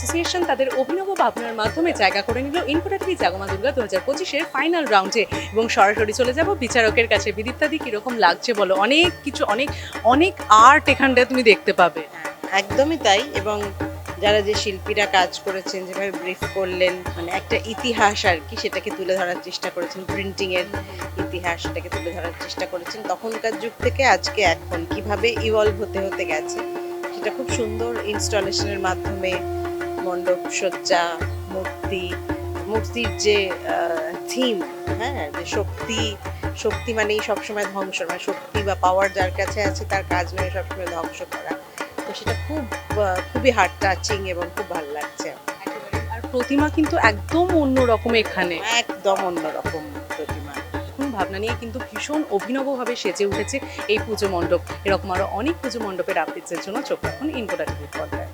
Association তাদের অভিনব ভাবনার মাধ্যমে জায়গা করে নিল ইনকোটা টিভি জাগমা দুর্গা 2025-এর ফাইনাল রাউন্ডে। এবং সরাসরি চলে যাব বিচারকের কাছে। বিদীপ্তাদি, কিরকম লাগছে বলো? অনেক কিছু, অনেক অনেক আর্ট এখানটায় তুমি দেখতে পাবে। একদমই তাই। এবং যারা যে শিল্পীরা কাজ করেছেন, যেভাবে ব্রিফ করলেন, মানে একটা ইতিহাস আর কি, সেটাকে তুলে ধরার চেষ্টা করেছেন, প্রিন্টিং এর ইতিহাস সেটাকে তুলে ধরার চেষ্টা করেছেন। তখনকার যুগ থেকে আজকে এখন কিভাবে ইভলভ হতে হতে গেছে সেটা খুব সুন্দর ইনস্টলেশনের মাধ্যমে, মণ্ডপ সজ্জা, মূর্তি, মূর্তির যে থিম, হ্যাঁ, যে শক্তি, শক্তি মানেই সবসময় ধ্বংস, মানে শক্তি বা পাওয়ার যার কাছে আছে তার কাজ নয় সবসময় ধ্বংস করা। তো সেটা খুবই হার্ট টাচিং এবং খুব ভালো লাগছে। একেবারে। আর প্রতিমা কিন্তু একদম অন্যরকম এখানে। একদম অন্যরকম প্রতিমা। নতুন ভাবনা নিয়ে কিন্তু ভীষণ অভিনবভাবে সেজে উঠেছে এই পুজো মণ্ডপ। এরকম আরো অনেক পুজো মণ্ডপের আপডেটসের জন্য চোখ রাখুন ইনকোটা টিভির পর্দায়।